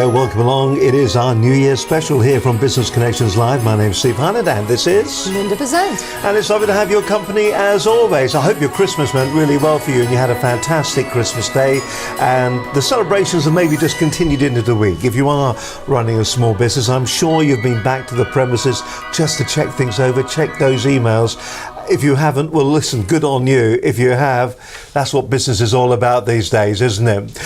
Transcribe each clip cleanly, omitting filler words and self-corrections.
Hello, welcome along. It is our New Year's special here from Business Connections Live. My name's Steve Hunnard and this is Linda Present. And it's lovely to have your company as always. I hope your Christmas went really well for you and you had a fantastic Christmas day and the celebrations have maybe just continued into the week. If you are running a small business, I'm sure you've been back to the premises just to check things over, check those emails. If you haven't, well, listen, good on you. If you have, that's what business is all about these days, isn't it?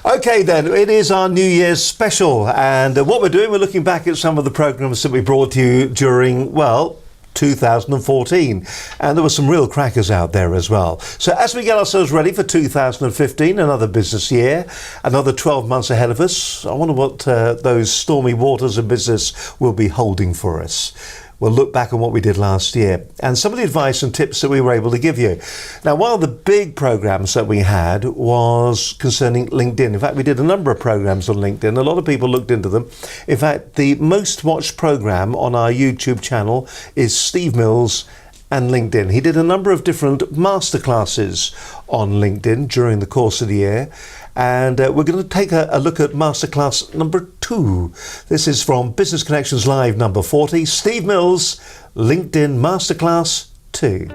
Okay, then, it is our New Year's special. And what we're doing, we're looking back at some of the programmes that we brought to you during, well, 2014. And there were some real crackers out there as well. So as we get ourselves ready for 2015, another business year, another 12 months ahead of us, I wonder what those stormy waters of business will be holding for us. We'll look back on what we did last year and some of the advice and tips that we were able to give you. Now, one of the big programs that we had was concerning LinkedIn. In fact, we did a number of programs on LinkedIn. A lot of people looked into them. In fact, the most watched program on our YouTube channel is Steve Mills and LinkedIn. He did a number of different masterclasses on LinkedIn during the course of the year. And we're going to take a look at masterclass number 2. This is from Business Connections Live number 40, Steve Mills, LinkedIn Masterclass 2.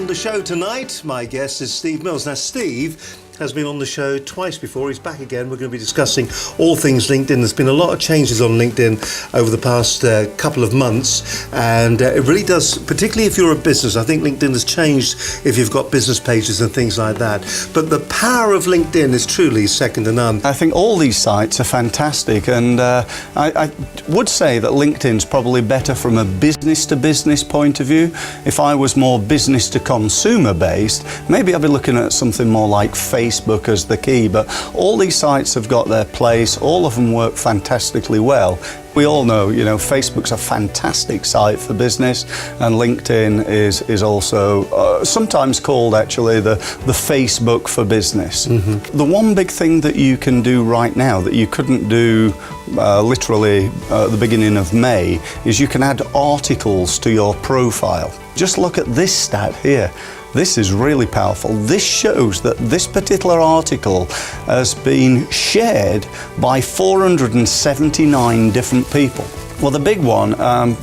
On the show tonight, my guest is Steve Mills. Now, Steve has been on the show twice before. He's back again. We're going to be discussing all things LinkedIn. There's been a lot of changes on LinkedIn over the past couple of months, and it really does, particularly if you're a business. I think LinkedIn has changed if you've got business pages and things like that. But the power of LinkedIn is truly second to none. I think all these sites are fantastic, and I would say that LinkedIn's probably better from a business-to-business point of view. If I was more business-to-consumer based, maybe I'd be looking at something more like Facebook as the key, but all these sites have got their place. All of them work fantastically well. We all know, Facebook's a fantastic site for business, and LinkedIn is also sometimes called actually the Facebook for business. Mm-hmm. The one big thing that you can do right now that you couldn't do literally at the beginning of May is you can add articles to your profile. Just look at this stat here. This is really powerful. This shows that this particular article has been shared by 479 different people. Well, the big one,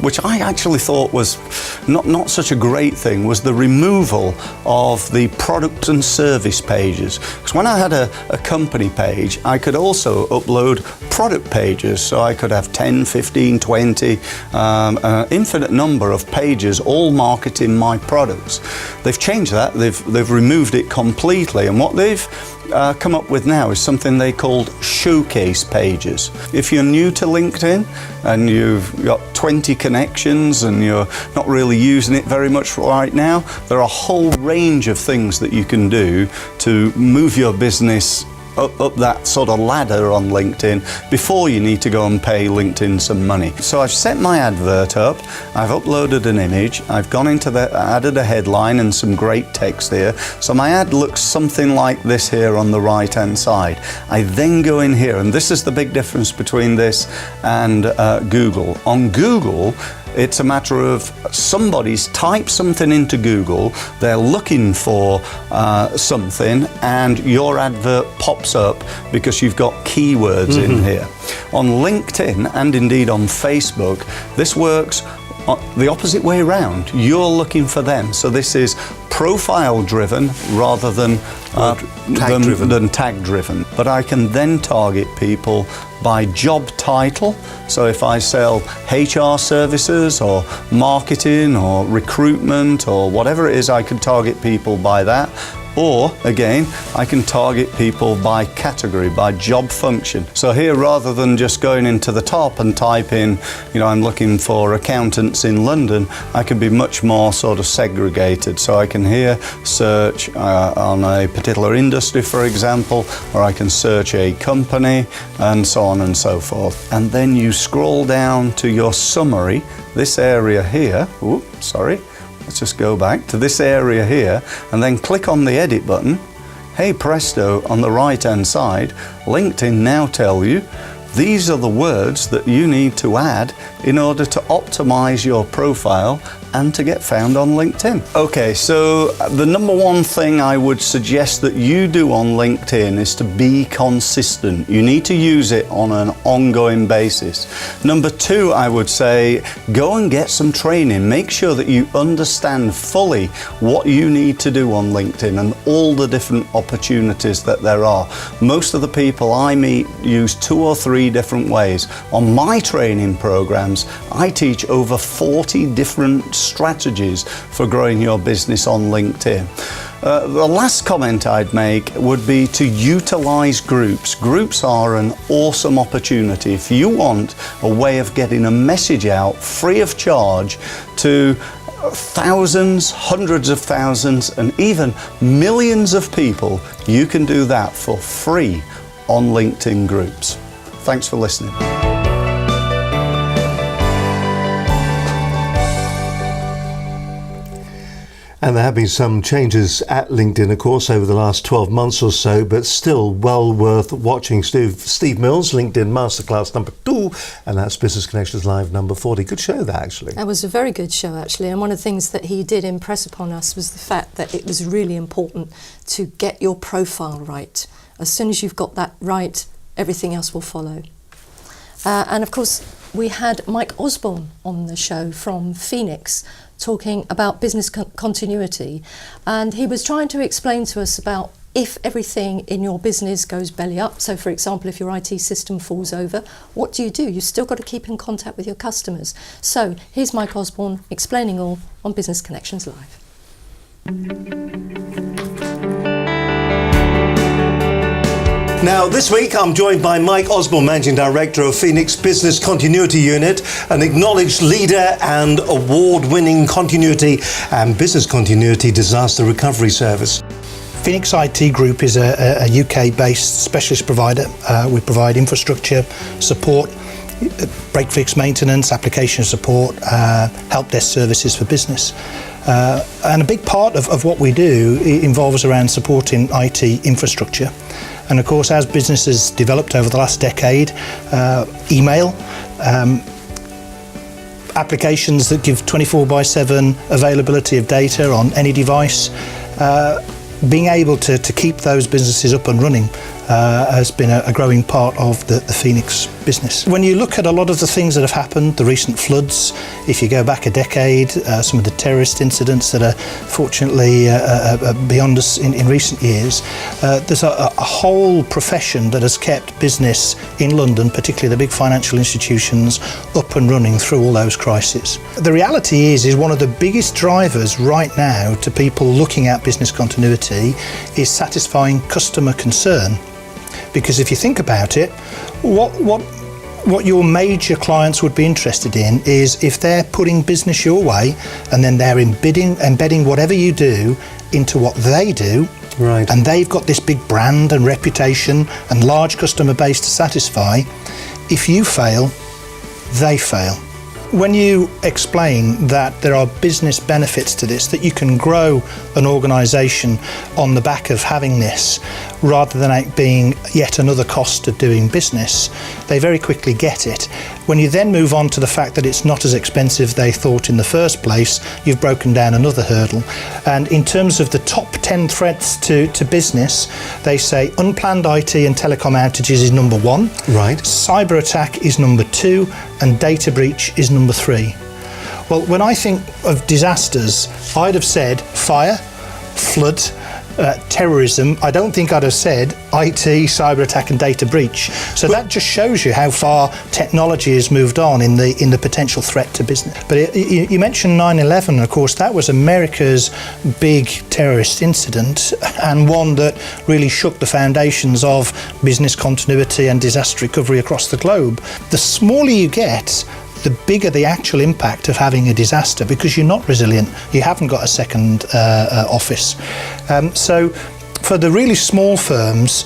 which I actually thought was not such a great thing, was the removal of the product and service pages. Because when I had a company page, I could also upload product pages. So I could have 10, 15, 20, an infinite number of pages all marketing my products. They've changed that. They've removed it completely. And what they've come up with now is something they called showcase pages. If you're new to LinkedIn and you've got 20 connections and you're not really using it very much right now, there are a whole range of things that you can do to move your business up that sort of ladder on LinkedIn before you need to go and pay LinkedIn some money. So I've set my advert up, I've uploaded an image, I've gone into added a headline and some great text here. So my ad looks something like this here on the right hand side. I then go in here, and this is the big difference between this and Google. On Google, it's a matter of somebody's typed something into Google, they're looking for something, and your advert pops up because you've got keywords in here. On LinkedIn, and indeed on Facebook, this works the opposite way around. You're looking for them. So this is profile driven rather than tag driven. But I can then target people by job title. So if I sell HR services or marketing or recruitment or whatever it is, I can target people by that. Or, again, I can target people by category, by job function. So here, rather than just going into the top and type in, I'm looking for accountants in London, I can be much more sort of segregated. So I can here search on a particular industry, for example, or I can search a company, and so on and so forth. And then you scroll down to your summary, this area here. Let's just go back to this area here and then click on the edit button. Hey presto, on the right hand side, LinkedIn now tell you these are the words that you need to add in order to optimize your profile and to get found on LinkedIn. Okay, so the number one thing I would suggest that you do on LinkedIn is to be consistent. You need to use it on an ongoing basis. Number two, I would say, go and get some training. Make sure that you understand fully what you need to do on LinkedIn and all the different opportunities that there are. Most of the people I meet use 2 or 3 different ways. On my training programs, I teach over 40 different strategies for growing your business on LinkedIn. The last comment I'd make would be to utilize groups. Groups are an awesome opportunity. If you want a way of getting a message out free of charge to thousands, hundreds of thousands, and even millions of people, you can do that for free on LinkedIn groups. Thanks for listening. And there have been some changes at LinkedIn, of course, over the last 12 months or so, but still well worth watching. Steve Mills, LinkedIn Masterclass number 2, and that's Business Connections Live number 40. Good show, that, actually. That was a very good show, actually, and one of the things that he did impress upon us was the fact that it was really important to get your profile right. As soon as you've got that right, everything else will follow. And of course, we had Mike Osborne on the show from Phoenix, talking about business continuity, and he was trying to explain to us about if everything in your business goes belly up. So for example, if your IT system falls over, what do? You've still got to keep in contact with your customers. So here's Mike Osborne explaining all on Business Connections Live. Now, this week I'm joined by Mike Osborne, Managing Director of Phoenix Business Continuity Unit, an acknowledged leader and award-winning continuity and business continuity disaster recovery service. Phoenix IT Group is a UK-based specialist provider. We provide infrastructure support, break-fix maintenance, application support, help desk services for business. And a big part of what we do involves around supporting IT infrastructure. And of course, as businesses developed over the last decade, email, applications that give 24/7 availability of data on any device, being able to keep those businesses up and running has been a growing part of the Phoenix business. When you look at a lot of the things that have happened, the recent floods, if you go back a decade, some of the terrorist incidents that are fortunately beyond us in recent years, there's a whole profession that has kept business in London, particularly the big financial institutions, up and running through all those crises. The reality is one of the biggest drivers right now to people looking at business continuity is satisfying customer concern. Because if you think about it, what your major clients would be interested in is if they're putting business your way and then they're embedding whatever you do into what they do, right, and they've got this big brand and reputation and large customer base to satisfy, if you fail, they fail. When you explain that there are business benefits to this, that you can grow an organisation on the back of having this, rather than it being yet another cost of doing business, they very quickly get it. When you then move on to the fact that it's not as expensive they thought in the first place, you've broken down another hurdle. And in terms of the top 10 threats to business, they say unplanned IT and telecom outages is number 1. Right. Cyber attack is number 2, and data breach is number 3. Well, when I think of disasters, I'd have said fire, flood, terrorism. I don't think I'd have said IT, cyber attack and data breach. So that just shows you how far technology has moved on in the potential threat to business. But you mentioned 9/11, of course, that was America's big terrorist incident, and one that really shook the foundations of business continuity and disaster recovery across the globe. The smaller you get, the bigger the actual impact of having a disaster, because you're not resilient, you haven't got a second office. So for the really small firms,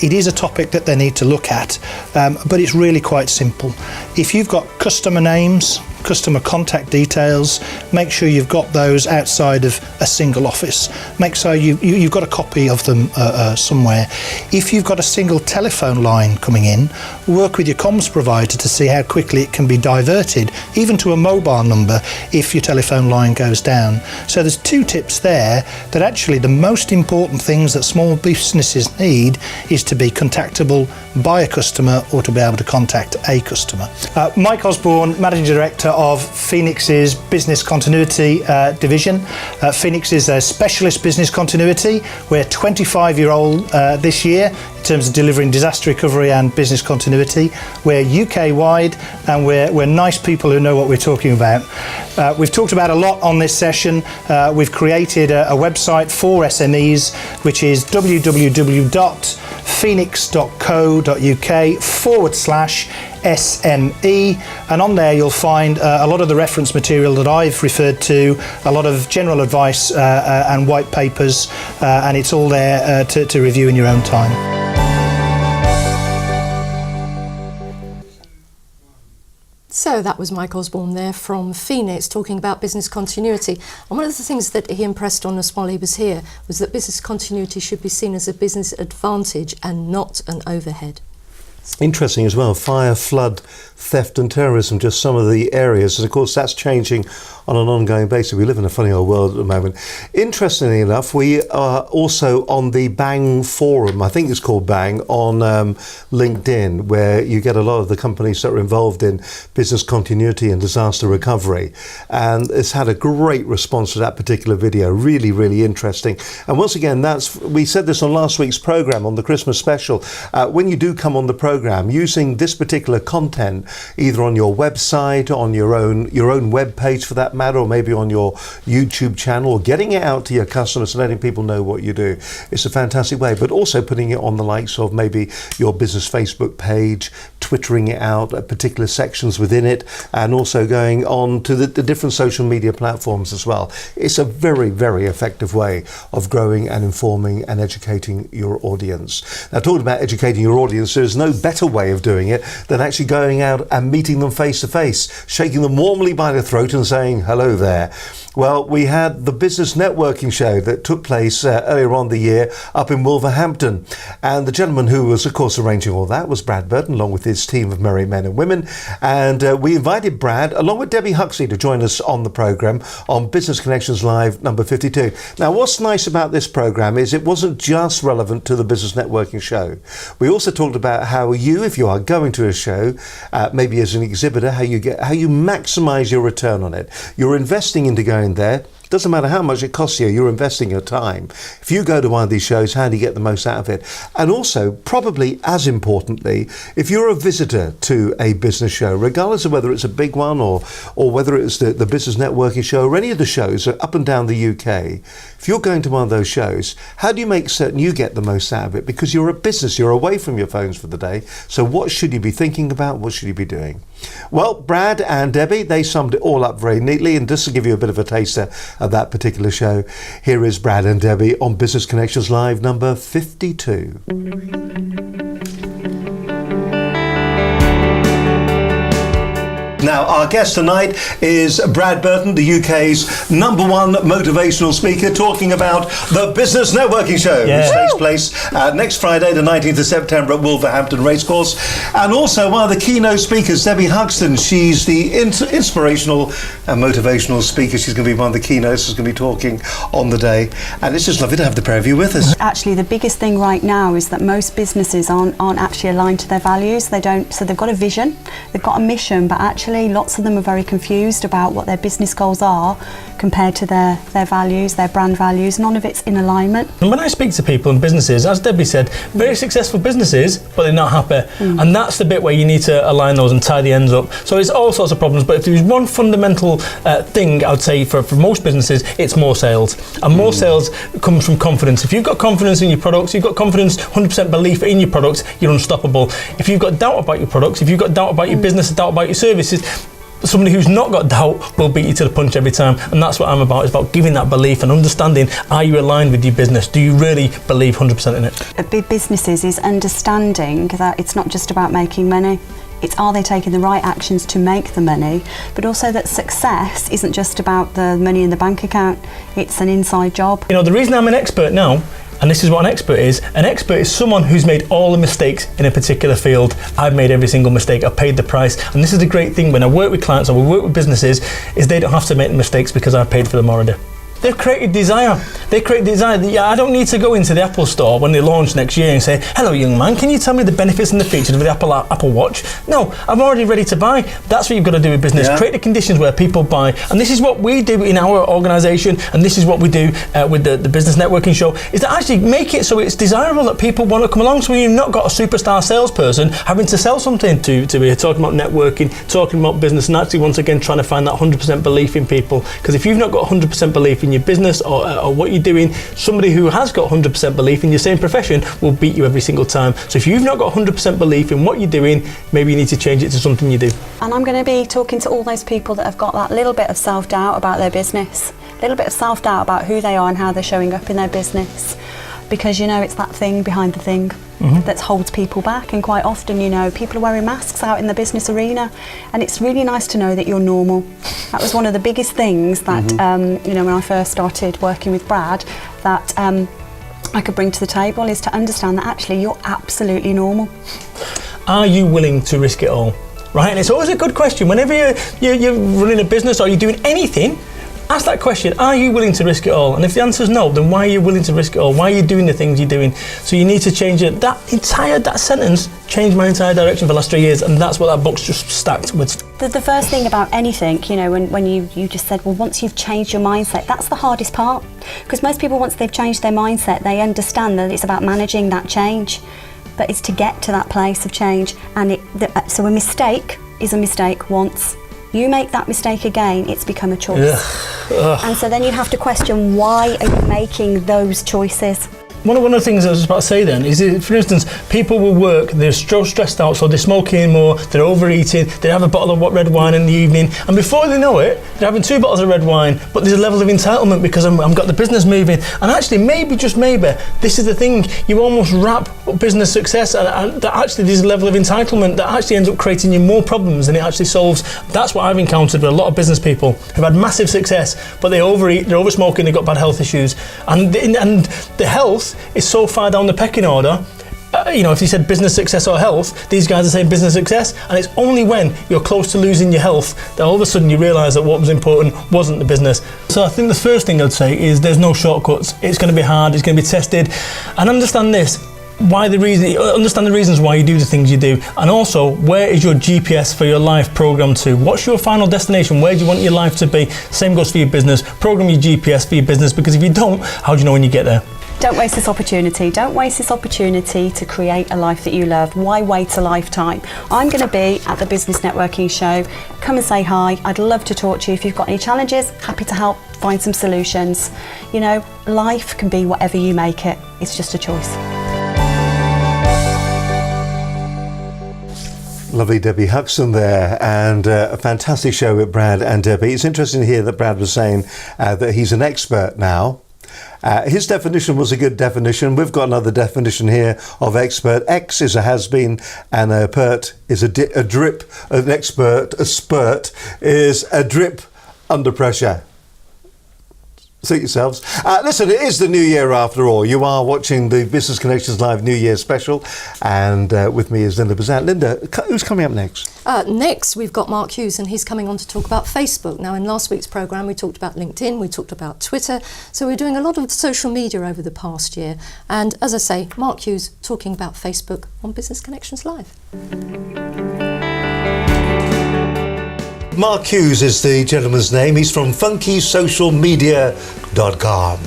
it is a topic that they need to look at, but it's really quite simple. If you've got customer names, customer contact details, make sure you've got those outside of a single office. Make sure you've got a copy of them somewhere. If you've got a single telephone line coming in, work with your comms provider to see how quickly it can be diverted, even to a mobile number if your telephone line goes down. So there's 2 tips there that actually the most important things that small businesses need is to be contactable by a customer or to be able to contact a customer. Mike Osborne, Managing Director of Phoenix's Business Continuity Division. Phoenix is a specialist business continuity. We're 25-year-old this year in terms of delivering disaster recovery and business continuity. We're UK-wide and we're nice people who know what we're talking about. We've talked about a lot on this session. We've created a website for SMEs, which is www.phoenix.co.uk/SME, and on there you'll find a lot of the reference material that I've referred to, a lot of general advice and white papers, and it's all there to review in your own time. So that was Mike Osborne there from Phoenix talking about business continuity. And one of the things that he impressed on us while he was here was that business continuity should be seen as a business advantage and not an overhead. Interesting as well, fire, flood, theft and terrorism, just some of the areas. And of course that's changing on an ongoing basis. We live in a funny old world at the moment. Interestingly enough, we are also on the Bang forum, I think it's called Bang, on LinkedIn, where you get a lot of the companies that are involved in business continuity and disaster recovery. And it's had a great response to that particular video. Really, really interesting. And once again, we said this on last week's programme, on the Christmas special. When you do come on the programme, using this particular content, either on your website, on your own web page for that matter, or maybe on your YouTube channel, or getting it out to your customers and letting people know what you do. It's a fantastic way, but also putting it on the likes of maybe your business Facebook page, twittering it out at particular sections within it, and also going on to the different social media platforms as well. It's a very, very effective way of growing and informing and educating your audience. Now, talking about educating your audience, there's no better way of doing it than actually going out and meeting them face to face, shaking them warmly by the throat and saying, hello there. Well, we had the business networking show that took place earlier on the year up in Wolverhampton. And the gentleman who was, of course, arranging all that was Brad Burton, along with his team of merry men and women. And we invited Brad, along with Debbie Huxton, to join us on the programme on Business Connections Live number 52. Now, what's nice about this programme is it wasn't just relevant to the business networking show. We also talked about how you, if you are going to a show, maybe as an exhibitor, how you maximise your return on it. You're investing into going there. Doesn't matter how much it costs you, you're investing your time. If you go to one of these shows, how do you get the most out of it? And also, probably as importantly, if you're a visitor to a business show, regardless of whether it's a big one or whether it's the business networking show or any of the shows up and down the UK, if you're going to one of those shows, how do you make certain you get the most out of it? Because you're a business, you're away from your phones for the day. So what should you be thinking about? What should you be doing? Well, Brad and Debbie, they summed it all up very neatly. And just to give you a bit of a taster of that particular show, here is Brad and Debbie on Business Connections Live number 52. Now, our guest tonight is Brad Burton, the UK's #1 motivational speaker, talking about the Business Networking Show, which takes place next Friday, the 19th of September at Wolverhampton Racecourse. And also one of the keynote speakers, Debbie Huxton. She's the inspirational and motivational speaker. She's going to be one of the keynotes. She's going to be talking on the day. And it's just lovely to have the pair of you with us. Actually, the biggest thing right now is that most businesses aren't actually aligned to their values. So they've got a vision, they've got a mission, but actually lots of them are very confused about what their business goals are compared to their values, their brand values. None of it's in alignment. And when I speak to people in businesses, as Debbie said, very successful businesses, but they're not happy. And that's the bit where you need to align those and tie the ends up. So it's all sorts of problems, but if there's one fundamental thing I would say for most businesses, it's more sales. And more sales comes from confidence. If you've got confidence in your products, you've got confidence, 100% belief in your products, you're unstoppable. If you've got doubt about your products, if you've got doubt about your business, doubt about your services, somebody who's not got doubt will beat you to the punch every time. And that's what I'm about. It's about giving that belief and understanding, are you aligned with your business? Do you really believe 100% in it? Big businesses is understanding that it's not just about making money. It's are they taking the right actions to make the money, but also that success isn't just about the money in the bank account, it's an inside job. You know, the reason I'm an expert now, and this is what an expert is someone who's made all the mistakes in a particular field. I've made every single mistake, I've paid the price, and this is the great thing when I work with clients or we work with businesses, is they don't have to make the mistakes because I've paid for them already. They've created desire. They create desire. I don't need to go into the Apple store when they launch next year and say, hello young man, can you tell me the benefits and the features of the Apple Watch? No, I'm already ready to buy. That's what you've got to do with business. Yeah. Create the conditions where people buy. And this is what we do in our organisation, and this is what we do with the business networking show, is to actually make it so it's desirable that people want to come along. So you've not got a superstar salesperson having to sell something to be talking about networking, talking about business, and actually once again trying to find that 100% belief in people. Because if you've not got 100% belief in your business or what you're doing, somebody who has got 100% belief in your same profession will beat you every single time. So if you've not got 100% belief in what you're doing, maybe you need to change it to something you do. And I'm going to be talking to all those people that have got that little bit of self-doubt about their business, a little bit of self-doubt about who they are and how they're showing up in their business. Because, you know, it's that thing behind the thing that holds people back. And quite often, you know, people are wearing masks out in the business arena, and it's really nice to know that you're normal. That was one of the biggest things that, you know, when I first started working with Brad, that I could bring to the table, is to understand that actually you're absolutely normal. Are you willing to risk it all? Right, and it's always a good question. Whenever you're running a business or you're doing anything, ask that question, are you willing to risk it all? And if the answer is no, then why are you willing to risk it all? Why are you doing the things you're doing? So you need to change it. That sentence changed my entire direction for the last 3 years, and that's what that book's just stacked with. The first thing about anything, you know, when you just said, well, once you've changed your mindset, that's the hardest part. Because most people, once they've changed their mindset, they understand that it's about managing that change. But it's to get to that place of change. And so a mistake is a mistake once. You make that mistake again, it's become a choice. And so then you have to question, why are you making those choices? One of the things I was about to say then is, for instance, people will work, they're so stressed out, so they're smoking more, they're overeating, they have a bottle of red wine in the evening, and before they know it, they're having 2 bottles of red wine, but there's a level of entitlement because I've got the business moving. And actually, maybe, just maybe, this is the thing, you almost wrap up business success, and that actually there's a level of entitlement that actually ends up creating you more problems than it actually solves. That's what I've encountered with a lot of business people who've had massive success, but they overeat, they're over-smoking, they've got bad health issues. And the health is so far down the pecking order. You know, if you said business success or health, these guys are saying business success, and it's only when you're close to losing your health that all of a sudden you realise that what was important wasn't the business. So I think the first thing I'd say is there's no shortcuts. It's going to be hard, it's going to be tested, and understand this. Understand the reasons why you do the things you do, and also where is your GPS for your life programmed to? What's your final destination? Where do you want your life to be? Same goes for your business. Program your GPS for your business, because if you don't, how do you know when you get there? Don't waste this opportunity. Don't waste this opportunity to create a life that you love. Why wait a lifetime? I'm going to be at the Business Networking Show. Come and say hi. I'd love to talk to you. If you've got any challenges, happy to help find some solutions. You know, life can be whatever you make it. It's just a choice. Lovely Debbie Huxton there, and a fantastic show with Brad and Debbie. It's interesting to hear that Brad was saying that he's an expert now. His definition was a good definition. We've got another definition here of expert. X is a has-been, and a pert is a drip. An expert, a spurt, is a drip under pressure. Suit yourselves. Listen, it is the new year after all. You are watching the Business Connections Live New Year special, and with me is Linda Bazant. Linda, who's coming up next? Next, we've got Mark Hughes, and he's coming on to talk about Facebook. Now, in last week's programme, we talked about LinkedIn, we talked about Twitter, so we're doing a lot of social media over the past year. And as I say, Mark Hughes talking about Facebook on Business Connections Live. Mark Hughes is the gentleman's name. He's from FunkySocialMedia.com.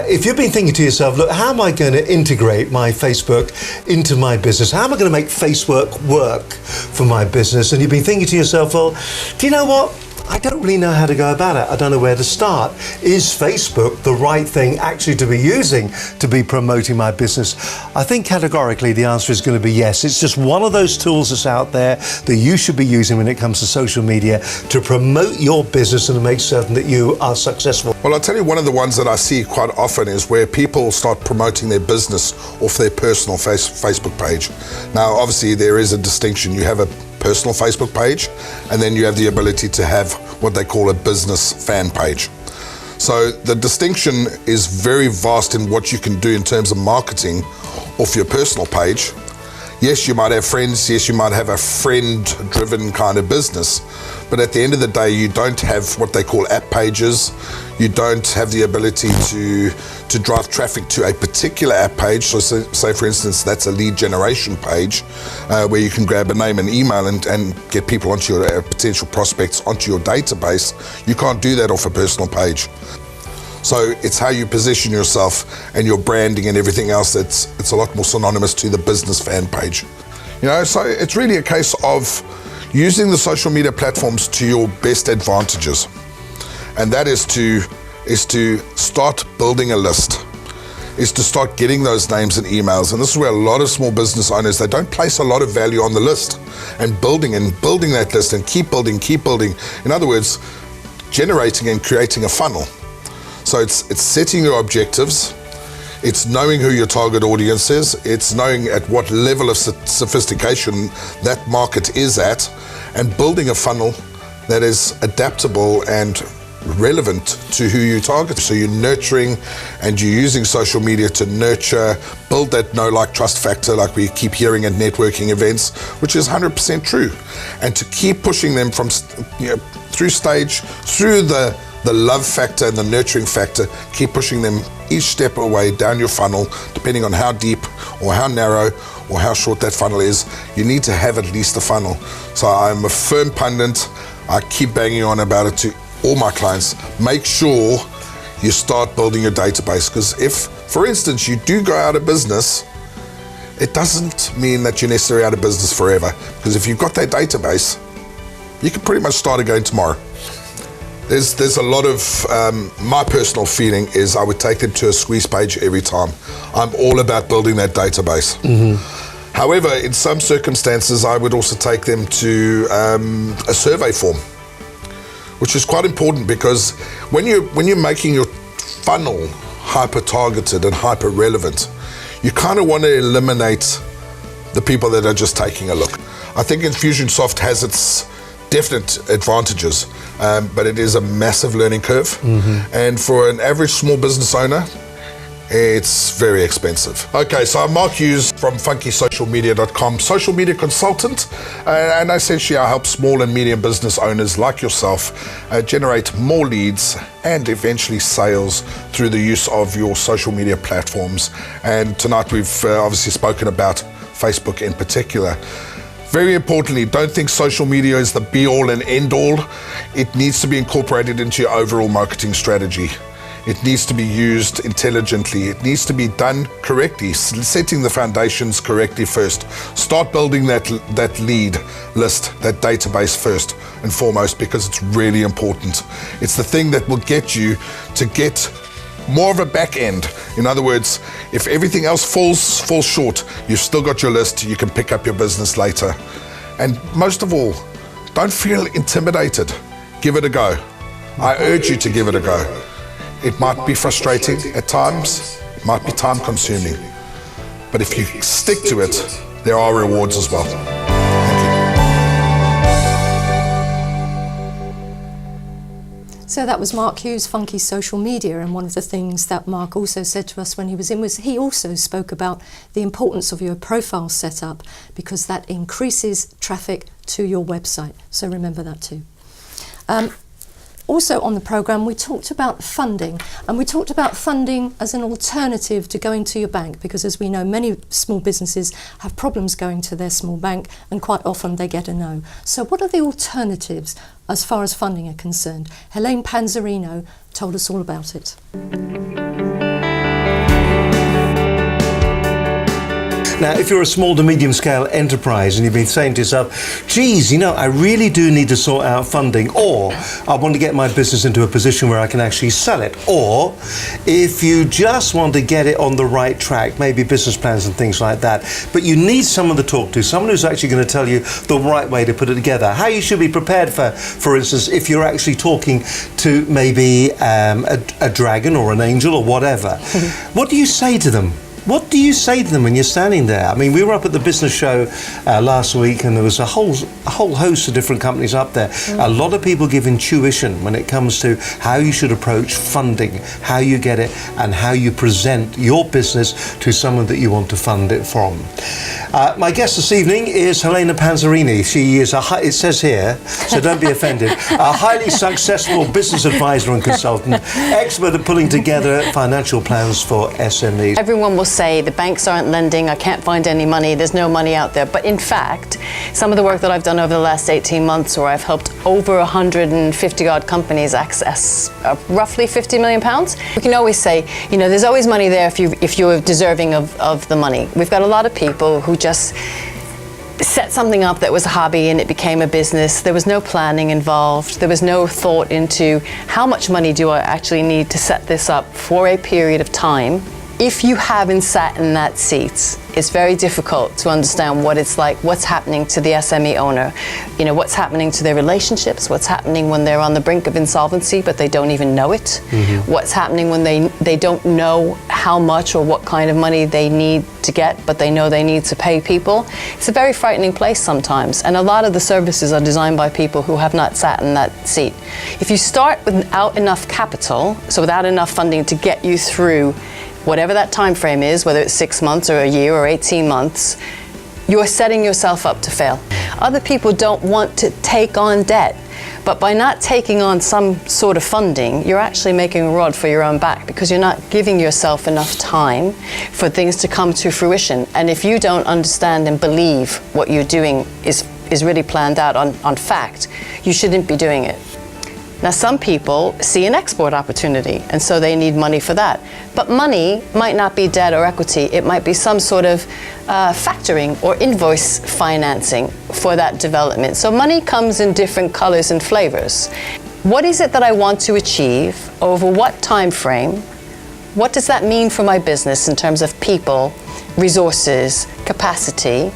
If you've been thinking to yourself, look, how am I going to integrate my Facebook into my business? How am I going to make Facebook work for my business? And you've been thinking to yourself, well, do you know what? I don't really know how to go about it. I don't know where to start. Is Facebook the right thing actually to be using to be promoting my business? I think categorically the answer is going to be yes. It's just one of those tools that's out there that you should be using when it comes to social media to promote your business and to make certain that you are successful. Well, I'll tell you, one of the ones that I see quite often is where people start promoting their business off their personal Facebook page. Now, obviously, there is a distinction. You have a personal Facebook page, and then you have the ability to have what they call a business fan page. So the distinction is very vast in what you can do in terms of marketing off your personal page. Yes, you might have friends, yes, you might have a friend-driven kind of business, but at the end of the day, you don't have what they call app pages. You don't have the ability to drive traffic to a particular app page. So say for instance, that's a lead generation page where you can grab a name and email and get people onto your potential prospects onto your database. You can't do that off a personal page. So it's how you position yourself and your branding and everything else it's a lot more synonymous to the business fan page. You know, so it's really a case of using the social media platforms to your best advantages. And that is to start building a list, is to start getting those names and emails. And this is where a lot of small business owners, they don't place a lot of value on the list and building that list and keep building. In other words, generating and creating a funnel. So it's setting your objectives, it's knowing who your target audience is, it's knowing at what level of sophistication that market is at, and building a funnel that is adaptable and relevant to who you target. So you're nurturing and you're using social media to nurture, build that know, like, trust factor, like we keep hearing at networking events, which is 100% true. And to keep pushing them from, through the love factor and the nurturing factor, keep pushing them each step away down your funnel, depending on how deep or how narrow or how short that funnel is. You need to have at least a funnel. So I'm a firm pundit. I keep banging on about it to all my clients. Make sure you start building your database, because if, for instance, you do go out of business, it doesn't mean that you're necessarily out of business forever, because if you've got that database, you can pretty much start again tomorrow. There's a lot of, my personal feeling is I would take them to a squeeze page every time. I'm all about building that database. Mm-hmm. However, in some circumstances, I would also take them to a survey form, which is quite important, because when you're making your funnel hyper-targeted and hyper-relevant, you kind of want to eliminate the people that are just taking a look. I think Infusionsoft has its definite advantages, but it is a massive learning curve. Mm-hmm. And for an average small business owner, it's very expensive. Okay, so I'm Mark Hughes from FunkySocialMedia.com, social media consultant, and essentially I help small and medium business owners like yourself generate more leads and eventually sales through the use of your social media platforms. And tonight we've obviously spoken about Facebook in particular. Very importantly, don't think social media is the be-all and end-all. It needs to be incorporated into your overall marketing strategy. It needs to be used intelligently. It needs to be done correctly, setting the foundations correctly first. Start building that lead list, that database first and foremost, because it's really important. It's the thing that will get you to get more of a back end. In other words, if everything else falls short, you've still got your list, you can pick up your business later. And most of all, don't feel intimidated. Give it a go. I urge you to give it a go. It might be frustrating at times, it might be time consuming, but if you stick to it, there are rewards as well. So that was Mark Hughes, Funky Social Media, and one of the things that Mark also said to us when he was in was he also spoke about the importance of your profile setup, because that increases traffic to your website. So remember that too. Also on the programme, we talked about funding, and we talked about funding as an alternative to going to your bank, because as we know, many small businesses have problems going to their small bank, and quite often they get a no. So what are the alternatives as far as funding are concerned? Helene Panzarino told us all about it. Now, if you're a small to medium scale enterprise and you've been saying to yourself, geez, I really do need to sort out funding, or I want to get my business into a position where I can actually sell it, or if you just want to get it on the right track, maybe business plans and things like that, but you need someone to talk to, someone who's actually going to tell you the right way to put it together, how you should be prepared for instance, if you're actually talking to maybe a dragon or an angel or whatever. What do you say to them? What do you say to them when you're standing there? I mean, we were up at the business show last week, and there was a whole host of different companies up there. A lot of people give intuition when it comes to how you should approach funding, how you get it, and how you present your business to someone that you want to fund it from. My guest this evening is Helene Panzarino. She is it says here, so don't be offended, a highly successful business advisor and consultant, expert at pulling together financial plans for SMEs. Everyone will say the banks aren't lending, I can't find any money, there's no money out there. But in fact, some of the work that I've done over the last 18 months, where I've helped over 150 odd companies access roughly £50 million, we can always say, you know, there's always money there if you're deserving of the money. We've got a lot of people who just set something up that was a hobby and it became a business. There was no planning involved. There was no thought into how much money do I actually need to set this up for a period of time. If you haven't sat in that seat, it's very difficult to understand what it's like, what's happening to the SME owner, you know, what's happening to their relationships, what's happening when they're on the brink of insolvency but they don't even know it, what's happening when they don't know how much or what kind of money they need to get, but they know they need to pay people. It's a very frightening place sometimes, and a lot of the services are designed by people who have not sat in that seat. If you start without enough capital, so without enough funding to get you through whatever that time frame is, whether it's 6 months or a year or 18 months, you're setting yourself up to fail. Other people don't want to take on debt, but by not taking on some sort of funding, you're actually making a rod for your own back, because you're not giving yourself enough time for things to come to fruition. And if you don't understand and believe what you're doing is really planned out on fact, you shouldn't be doing it. Now, some people see an export opportunity, and so they need money for that. But money might not be debt or equity. It might be some sort of factoring or invoice financing for that development. So money comes in different colors and flavors. What is it that I want to achieve? Over what time frame? What does that mean for my business in terms of people, resources, capacity?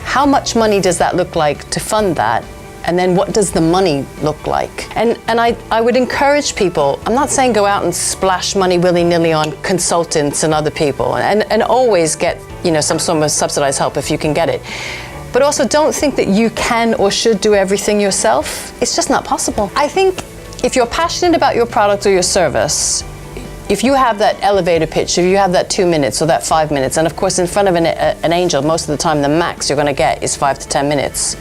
How much money does that look like to fund that? And then what does the money look like? And I would encourage people, I'm not saying go out and splash money willy-nilly on consultants and other people, and always get, you know, some sort of subsidized help if you can get it. But also don't think that you can or should do everything yourself. It's just not possible. I think if you're passionate about your product or your service, if you have that elevator pitch, if you have that 2 minutes or that 5 minutes, and of course in front of an angel, most of the time the max you're gonna get is 5 to 10 minutes.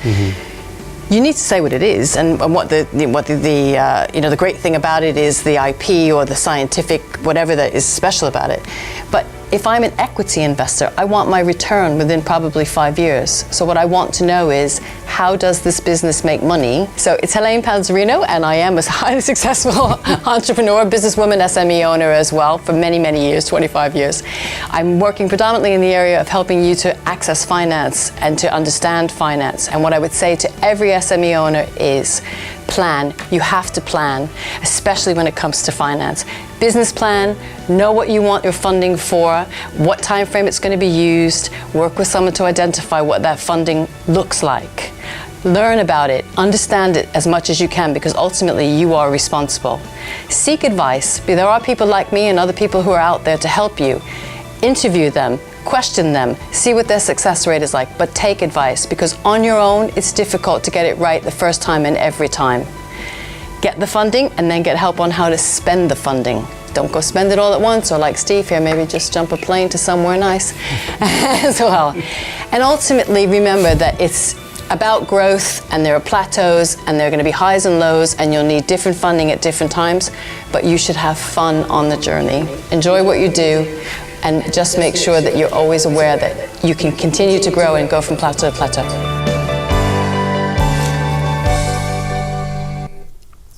You need to say what it is, and what the great thing about it is the IP or the scientific whatever that is special about it. But if I'm an equity investor, I want my return within probably 5 years. So what I want to know is, how does this business make money? So it's Helene Panzarino, and I am a highly successful entrepreneur, businesswoman, SME owner as well for many, many years, 25 years. I'm working predominantly in the area of helping you to access finance and to understand finance. And what I would say to every SME owner is, plan. You have to plan, especially when it comes to finance. Business plan, know what you want your funding for, what time frame it's going to be used, work with someone to identify what that funding looks like. Learn about it, understand it as much as you can, because ultimately you are responsible. Seek advice. There are people like me and other people who are out there to help you. Interview them, question them, see what their success rate is like, but take advice, because on your own it's difficult to get it right the first time and every time. Get the funding and then get help on how to spend the funding. Don't go spend it all at once, or like Steve here, maybe just jump a plane to somewhere nice as well. And ultimately remember that it's about growth, and there are plateaus, and there are going to be highs and lows, and you'll need different funding at different times, but you should have fun on the journey. Enjoy what you do, and just make sure that you're always aware that you can continue to grow and go from plateau to plateau.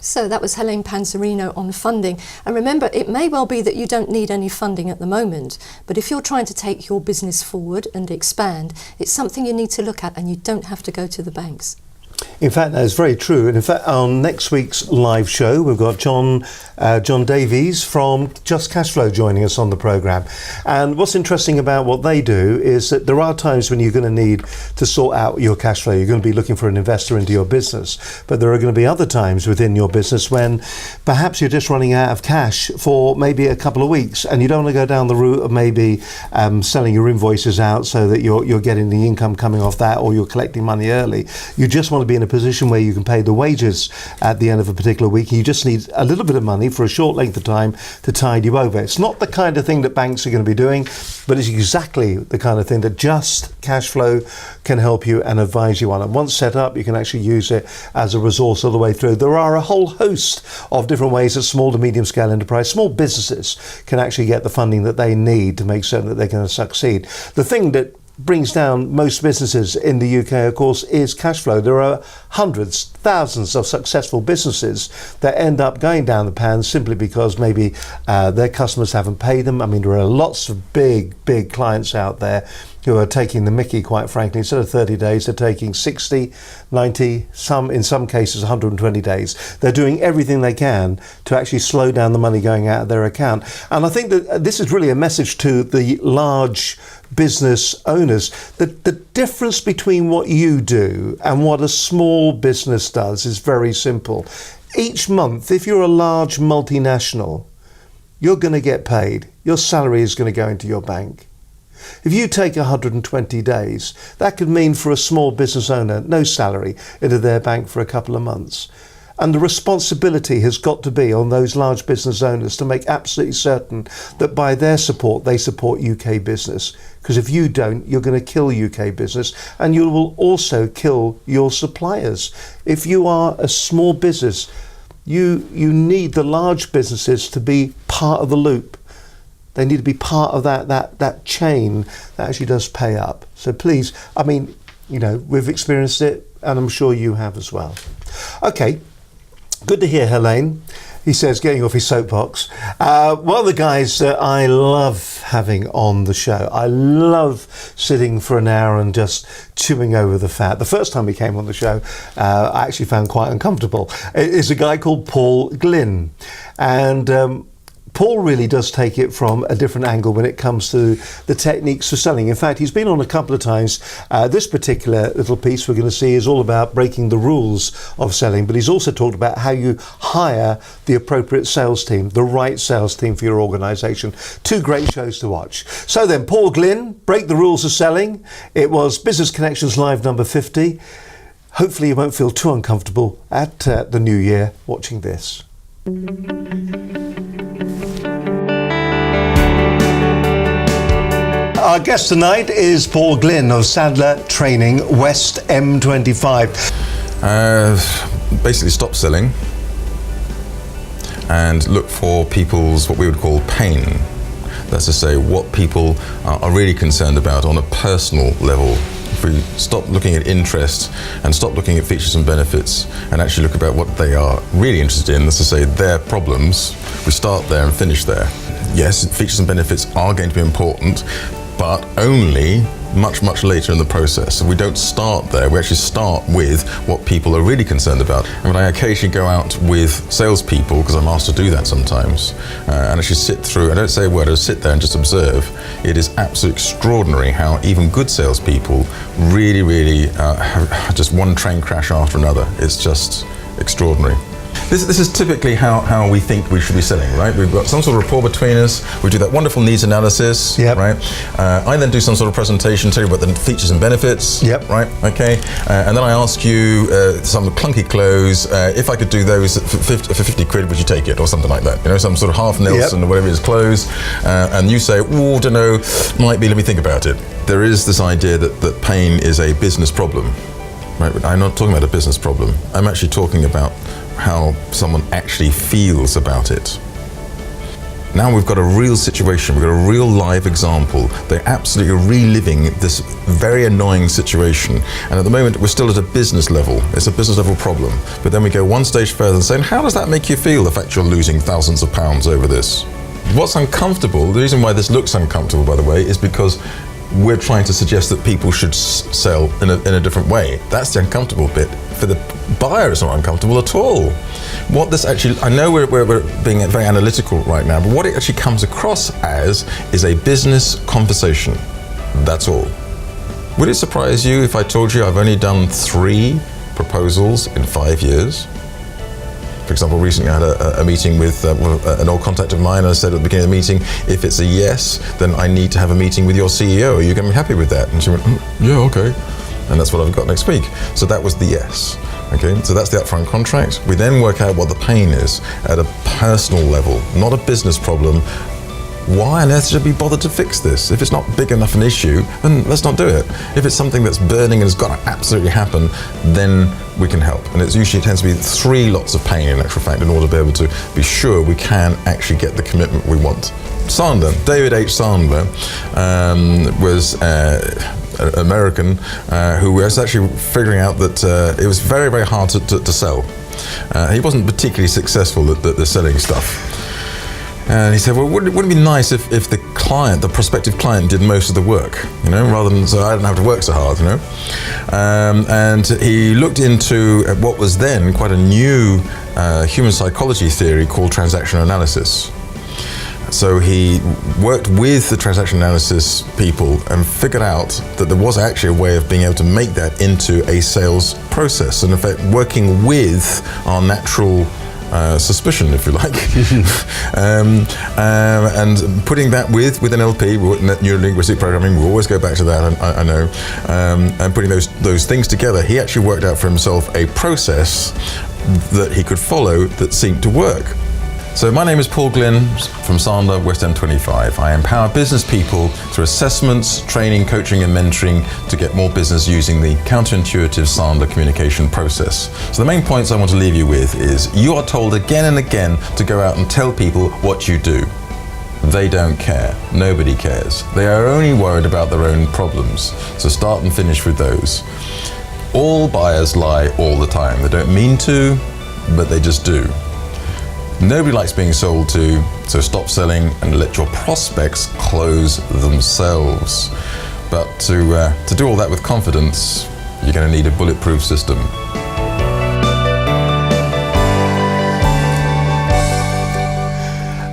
So that was Helene Panzarino on funding. And remember, it may well be that you don't need any funding at the moment, but if you're trying to take your business forward and expand, it's something you need to look at, and you don't have to go to the banks. In fact, that is very true. And in fact, on next week's live show, we've got John Davies from Just Cashflow joining us on the programme. And what's interesting about what they do is that there are times when you're going to need to sort out your cash flow. You're going to be looking for an investor into your business. But there are going to be other times within your business when perhaps you're just running out of cash for maybe a couple of weeks, and you don't want to go down the route of maybe selling your invoices out so that you're getting the income coming off that, or you're collecting money early. You just want to be in a position where you can pay the wages at the end of a particular week. You just need a little bit of money for a short length of time to tide you over. It's not the kind of thing that banks are going to be doing, but it's exactly the kind of thing that Just Cashflow can help you and advise you on. And once set up, you can actually use it as a resource all the way through. There are a whole host of different ways that small to medium scale enterprise, small businesses can actually get the funding that they need to make certain that they're going to succeed. The thing that brings down most businesses in the UK, of course, is cash flow. There are hundreds, thousands of successful businesses that end up going down the pan simply because maybe their customers haven't paid them. I mean, there are lots of big clients out there who are taking the mickey, quite frankly. Instead of 30 days, they're taking 60, 90, in some cases 120 days. They're doing everything they can to actually slow down the money going out of their account. And I think that this is really a message to the large business owners. The difference between what you do and what a small business does is very simple. Each month, if you're a large multinational, you're going to get paid. Your salary is going to go into your bank. If you take 120 days, that could mean for a small business owner, no salary into their bank for a couple of months. And the responsibility has got to be on those large business owners to make absolutely certain that by their support, they support UK business. Because if you don't, you're going to kill UK business, and you will also kill your suppliers. If you are a small business, you need the large businesses to be part of the loop. They need to be part of that chain that actually does pay up. So please, I mean, you know, we've experienced it, and I'm sure you have as well. Okay, good to hear, Helene. He says, getting off his soapbox. One of the guys that I love having on the show, I love sitting for an hour and just chewing over the fat. The first time he came on the show, I actually found quite uncomfortable. It's a guy called Paul Glynn. And Paul really does take it from a different angle when it comes to the techniques for selling. In fact, he's been on a couple of times. This particular little piece we're going to see is all about breaking the rules of selling, but he's also talked about how you hire the appropriate sales team, the right sales team for your organisation. Two great shows to watch. So then, Paul Glynn, Break the Rules of Selling. It was Business Connections Live number 50. Hopefully you won't feel too uncomfortable at the new year watching this. Our guest tonight is Paul Glynn of Sadler Training, West M25. Basically stop selling and look for people's, what we would call pain. That's to say, what people are really concerned about on a personal level. If we stop looking at interest and stop looking at features and benefits and actually look about what they are really interested in, that's to say their problems, we start there and finish there. Yes, features and benefits are going to be important, but only much later in the process. So we don't start there, we actually start with what people are really concerned about. And when I occasionally go out with salespeople, because I'm asked to do that sometimes, and actually sit through, I don't say a word, I just sit there and just observe. It is absolutely extraordinary how even good salespeople really have just one train crash after another. It's just extraordinary. This is typically how we think we should be selling, right? We've got some sort of rapport between us, we do that wonderful needs analysis, yep. Right? I then do some sort of presentation, tell you about the features and benefits, yep. Right? Okay, and then I ask you some clunky clothes, if I could do those for 50 quid, would you take it, or something like that? You know, some sort of half Nelson, yep. Or whatever it is, clothes, and you say, oh, don't know, might be, let me think about it. There is this idea that pain is a business problem, right? But I'm not talking about a business problem, I'm actually talking about how someone actually feels about it. Now we've got a real situation, we've got a real live example. They're absolutely reliving this very annoying situation. And at the moment, we're still at a business level. It's a business level problem. But then we go one stage further and say, how does that make you feel, the fact you're losing thousands of pounds over this? What's uncomfortable, the reason why this looks uncomfortable, by the way, is because we're trying to suggest that people should sell in a different way. That's the uncomfortable bit. For the buyer, it's not uncomfortable at all. What this actually, I know we're being very analytical right now, but what it actually comes across as is a business conversation. That's all. Would it surprise you if I told you I've only done 3 proposals in 5 years? For example, recently I had a meeting with an old contact of mine, and I said at the beginning of the meeting, if it's a yes, then I need to have a meeting with your CEO. Are you going to be happy with that? And she went, yeah, okay. And that's what I've got next week. So that was the yes. Okay, so that's the upfront contract. We then work out what the pain is at a personal level, not a business problem. Why on earth should we bother to fix this? If it's not big enough an issue, then let's not do it. If it's something that's burning and has got to absolutely happen, then we can help. And it tends to be 3 lots of pain in actual fact in order to be able to be sure we can actually get the commitment we want. Sandler, David H. Sandler, was an American who was actually figuring out that it was very, very hard to sell. He wasn't particularly successful at the selling stuff. And he said, well, wouldn't it be nice if the client, the prospective client, did most of the work, rather than so I didn't have to work so hard, And he looked into what was then quite a new human psychology theory called transaction analysis. So he worked with the transaction analysis people and figured out that there was actually a way of being able to make that into a sales process. And in fact, working with our natural suspicion, if you like, and putting that with NLP, neuro-linguistic programming, we always go back to that, I know, and putting those things together, he actually worked out for himself a process that he could follow that seemed to work. So my name is Paul Glynn from Sandler, West End 25. I empower business people through assessments, training, coaching and mentoring to get more business using the counterintuitive Sandler communication process. So the main points I want to leave you with is you are told again and again to go out and tell people what you do. They don't care. Nobody cares. They are only worried about their own problems. So start and finish with those. All buyers lie all the time. They don't mean to, but they just do. Nobody likes being sold to, so stop selling and let your prospects close themselves. But to do all that with confidence, you're going to need a bulletproof system.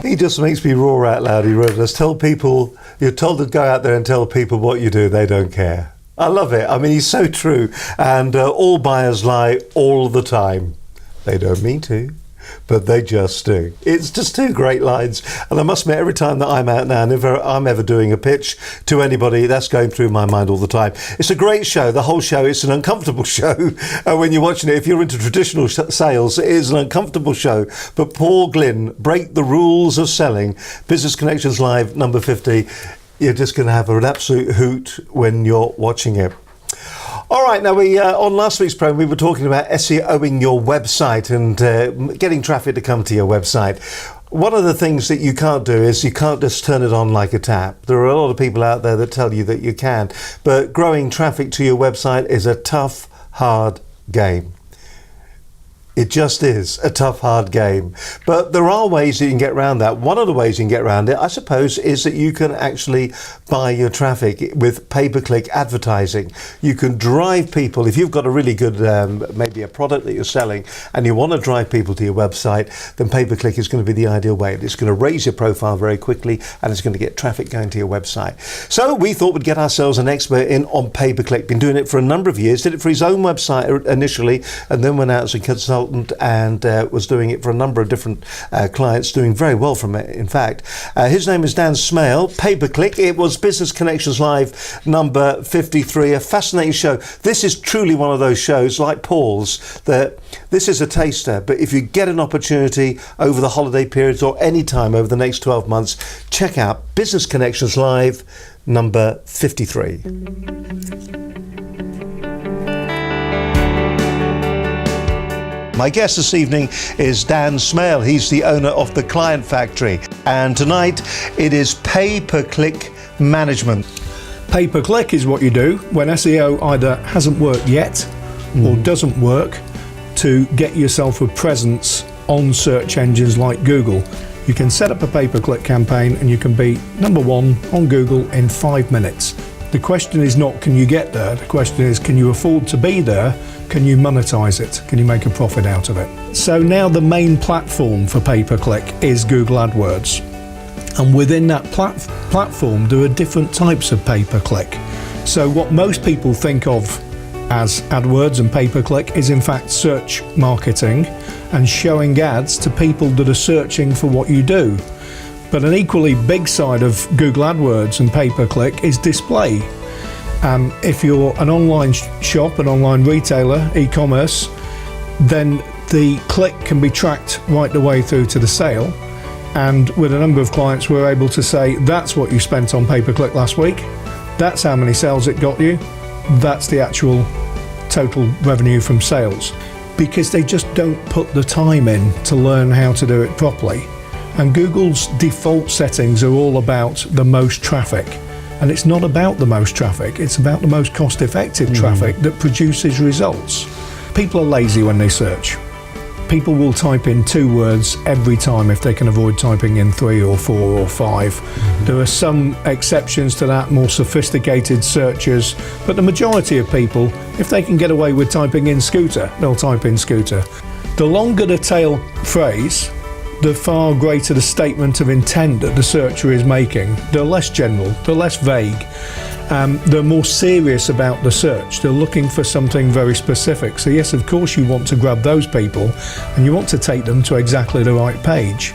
He just makes me roar out loud. He wrote us, tell people, you're told to go out there and tell people what you do, they don't care. I love it. I mean, he's so true. And all buyers lie all the time. They don't mean to, but they just do. It's just 2 great lines. And I must admit, every time that I'm out now, and if I'm ever doing a pitch to anybody, that's going through my mind all the time. It's a great show. The whole show, it's an uncomfortable show when you're watching it. If you're into traditional sales, it is an uncomfortable show. But Paul Glynn, Break the Rules of Selling, Business Connections Live, number 50. You're just going to have an absolute hoot when you're watching it. All right, now on last week's program we were talking about SEOing your website and getting traffic to come to your website. One of the things that you can't do is you can't just turn it on like a tap. There are a lot of people out there that tell you that you can, but growing traffic to your website is a tough, hard game. It just is a tough, hard game. But there are ways that you can get around that. One of the ways you can get around it, I suppose, is that you can actually buy your traffic with pay-per-click advertising. You can drive people, if you've got a really good, maybe a product that you're selling, and you want to drive people to your website, then pay-per-click is going to be the ideal way. It's going to raise your profile very quickly, and it's going to get traffic going to your website. So we thought we'd get ourselves an expert in on pay-per-click. Been doing it for a number of years, did it for his own website initially, and then went out as a consultant and was doing it for a number of different clients, doing very well from it, in fact. His name is Dan Smale. Pay-per-click. It was Business Connections Live number 53, a fascinating show. This is truly one of those shows, like Paul's, that this is a taster, but if you get an opportunity over the holiday periods or any time over the next 12 months, check out Business Connections Live number 53. My guest this evening is Dan Smale. He's the owner of the Client Factory. And tonight it is pay-per-click management. Pay-per-click is what you do when SEO either hasn't worked yet or doesn't work to get yourself a presence on search engines like Google. You can set up a pay-per-click campaign and you can be number 1 on Google in 5 minutes. The question is not can you get there, the question is can you afford to be there, can you monetize it, can you make a profit out of it. So now the main platform for pay-per-click is Google AdWords, and within that platform there are different types of pay-per-click. So what most people think of as AdWords and pay-per-click is in fact search marketing and showing ads to people that are searching for what you do. But an equally big side of Google AdWords and pay-per-click is display. If you're an online shop, an online retailer, e-commerce, then the click can be tracked right the way through to the sale. And with a number of clients, we're able to say, that's what you spent on pay-per-click last week, that's how many sales it got you, that's the actual total revenue from sales. Because they just don't put the time in to learn how to do it properly. And Google's default settings are all about the most traffic. And it's not about the most traffic, it's about the most cost-effective traffic that produces results. People are lazy when they search. People will type in 2 words every time if they can avoid typing in 3 or 4 or 5. There are some exceptions to that, more sophisticated searchers, but the majority of people, if they can get away with typing in scooter, they'll type in scooter. The longer the tail phrase, the far greater the statement of intent that the searcher is making. They're less general, they're less vague, they're more serious about the search. They're looking for something very specific. So yes, of course you want to grab those people and you want to take them to exactly the right page.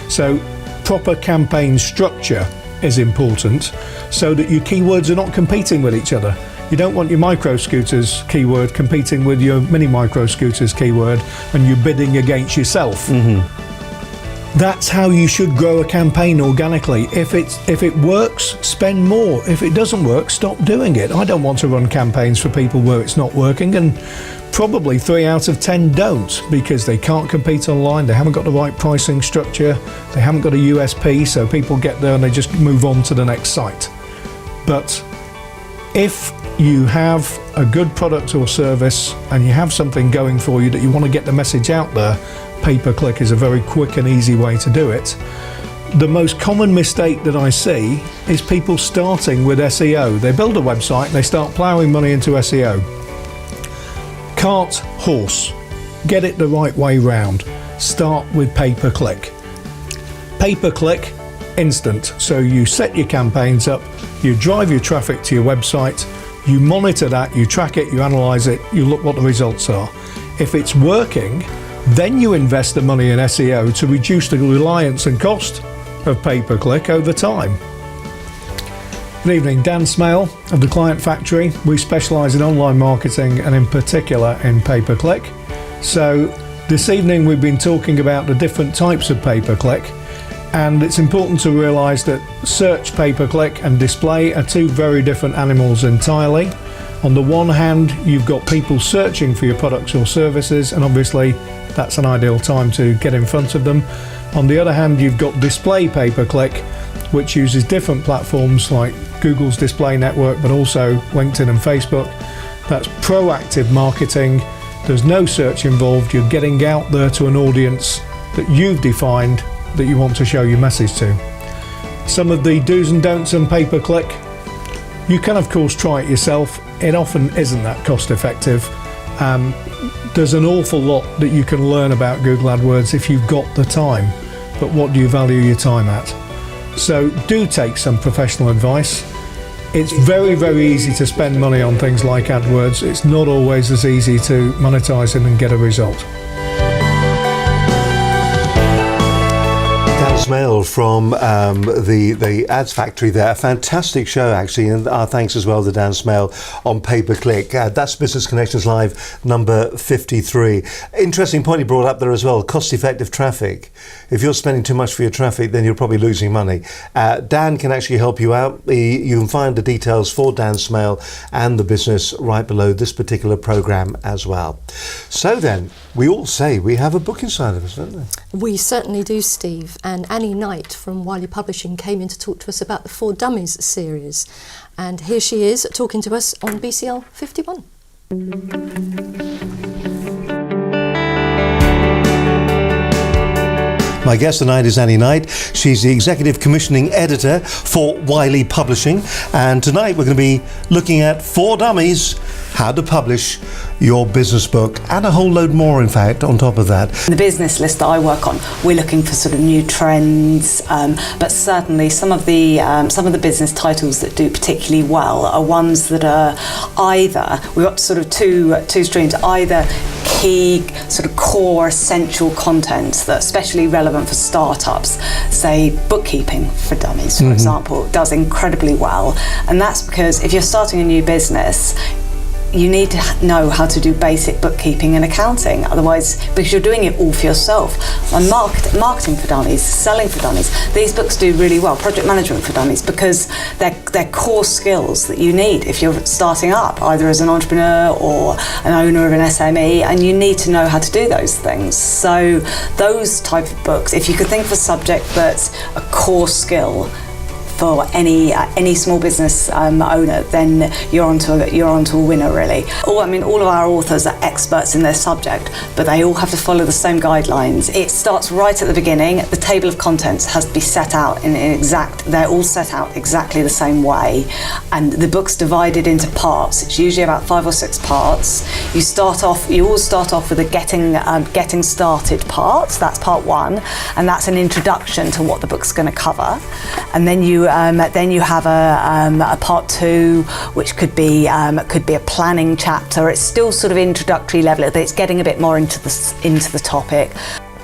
So proper campaign structure is important so that your keywords are not competing with each other. You don't want your micro scooters keyword competing with your mini micro scooters keyword and you're bidding against yourself. That's how you should grow a campaign organically. If it works, spend more. If it doesn't work, stop doing it. I don't want to run campaigns for people where it's not working, and probably 3 out of 10 don't, because they can't compete online, they haven't got the right pricing structure, they haven't got a USP, so people get there and they just move on to the next site. But if you have a good product or service and you have something going for you that you want to get the message out there, pay-per-click is a very quick and easy way to do it. The most common mistake that I see is people starting with SEO. They build a website and they start ploughing money into SEO. Cart, horse. Get it the right way round. Start with pay-per-click. Pay-per-click, instant. So you set your campaigns up, you drive your traffic to your website, you monitor that, you track it, you analyse it, you look what the results are. If it's working, then you invest the money in SEO to reduce the reliance and cost of pay-per-click over time. Good evening, Dan Smale of the Client Factory. We specialise in online marketing and in particular in pay-per-click. So this evening we've been talking about the different types of pay-per-click, and it's important to realise that search pay-per-click and display are 2 very different animals entirely. On the one hand, you've got people searching for your products or services, and obviously that's an ideal time to get in front of them. On the other hand, you've got display pay-per-click, which uses different platforms like Google's display network, but also LinkedIn and Facebook. That's proactive marketing. There's no search involved. You're getting out there to an audience that you've defined that you want to show your message to. Some of the do's and don'ts on pay-per-click. You can of course try it yourself. It often isn't that cost effective. There's an awful lot that you can learn about Google AdWords if you've got the time, but what do you value your time at? So do take some professional advice. It's very, very easy to spend money on things like AdWords. It's not always as easy to monetize them and get a result. Smale from the Ads Factory there. A fantastic show, actually, and our thanks as well to Dan Smale on pay-per-click. That's Business Connections Live number 53. Interesting point he brought up there as well, cost-effective traffic. If you're spending too much for your traffic, then you're probably losing money. Dan can actually help you out. You can find the details for Dan Smale and the business right below this particular programme as well. So then, we all say we have a book inside of us, don't we? We certainly do, Steve. And Annie Knight from Wiley Publishing came in to talk to us about the 4 Dummies series. And here she is talking to us on BCL 51. My guest tonight is Annie Knight. She's the Executive Commissioning Editor for Wiley Publishing. And tonight we're going to be looking at For Dummies, how to publish your business book, and a whole load more, in fact, on top of that. The business list that I work on, we're looking for sort of new trends, but certainly some of the business titles that do particularly well are ones that are either, we've got sort of two streams, either key sort of core essential content that's especially relevant for startups. Say bookkeeping for dummies, for example, does incredibly well, and that's because if you're starting a new business, you need to know how to do basic bookkeeping and accounting, otherwise, because you're doing it all for yourself. And marketing for dummies, selling for dummies, these books do really well. Project management for dummies, because they're core skills that you need if you're starting up, either as an entrepreneur or an owner of an SME, and you need to know how to do those things. So those type of books, if you could think of a subject that's a core skill for any small business owner, then you're onto a winner, really. All of our authors are experts in their subject, but they all have to follow the same guidelines. It starts right at the beginning. The table of contents has to be set out they're all set out exactly the same way, and the book's divided into parts. It's usually about 5 or 6 parts. You all start off with a getting started part. That's part 1, and that's an introduction to what the book's going to cover, and then you have a part 2, which could be a planning chapter. It's still sort of introductory level, but it's getting a bit more into the topic.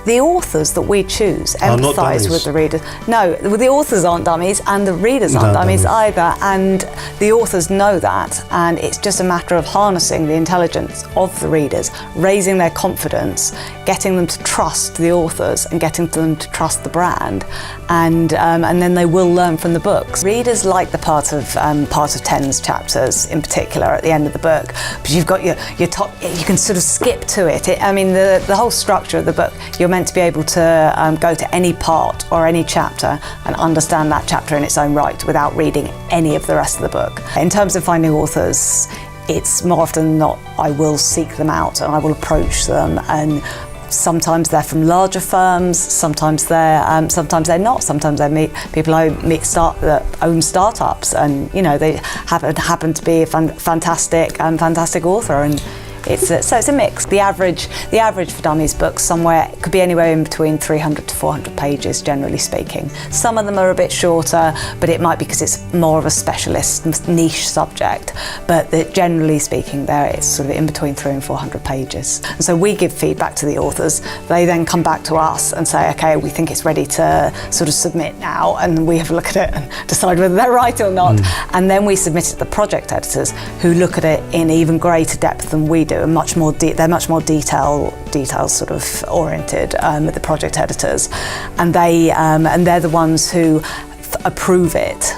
The authors that we choose empathise with the readers. No, the authors aren't dummies, and the readers aren't dummies either, and the authors know that, and it's just a matter of harnessing the intelligence of the readers, raising their confidence, getting them to trust the authors and getting them to trust the brand, and then they will learn from the books. Readers like the part of 10's chapters in particular at the end of the book, but you've got your top, you can sort of skip to it. The whole structure of the book, you're meant to be able to go to any part or any chapter and understand that chapter in its own right without reading any of the rest of the book. In terms of finding authors, it's more often than not, I will seek them out and I will approach them, and sometimes they're from larger firms, sometimes they're not. Sometimes they meet people that own startups, and they happen to be a fantastic author, and it's a mix. The average for dummies books it could be anywhere in between 300 to 400 pages, generally speaking. Some of them are a bit shorter, but it might be because it's more of a specialist niche subject. But generally speaking, it's sort of in between 300 and 400 pages. And so we give feedback to the authors. They then come back to us and say, okay, we think it's ready to sort of submit now, and we have a look at it and decide whether they're right or not. And then we submit it to the project editors, who look at it in even greater depth than we do. And they're much more detail sort of oriented, the project editors, and they're the ones who approve it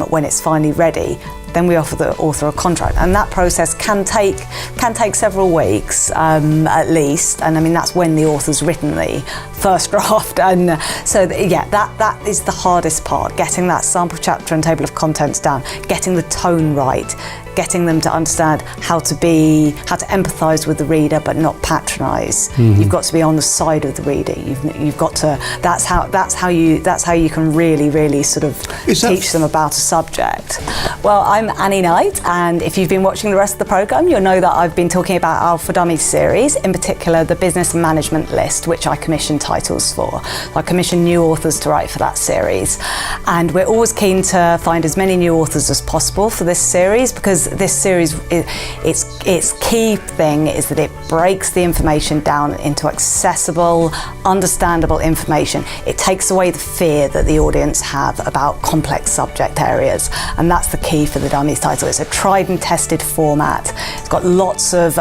when it's finally ready. Then we offer the author a contract, and that process can take several weeks at least. And that's when the author's written the first draft, and so that is the hardest part: getting that sample chapter and table of contents down, getting the tone right, getting them to understand how to empathise with the reader but not patronise. You've got to be on the side of the reader. You've got to. That's how you can really sort of teach them about a subject. Well, I'm Annie Knight, and if you've been watching the rest of the programme, you'll know that I've been talking about our For Dummies series, in particular the business and management list, which I commission titles for. I commission new authors to write for that series, and we're always keen to find as many new authors as possible for this series, because this series, its key thing is that it breaks the information down into accessible, understandable information. It takes away the fear that the audience have about complex subject areas, and that's the key for the Dummies title. It's a tried and tested format. It's got lots of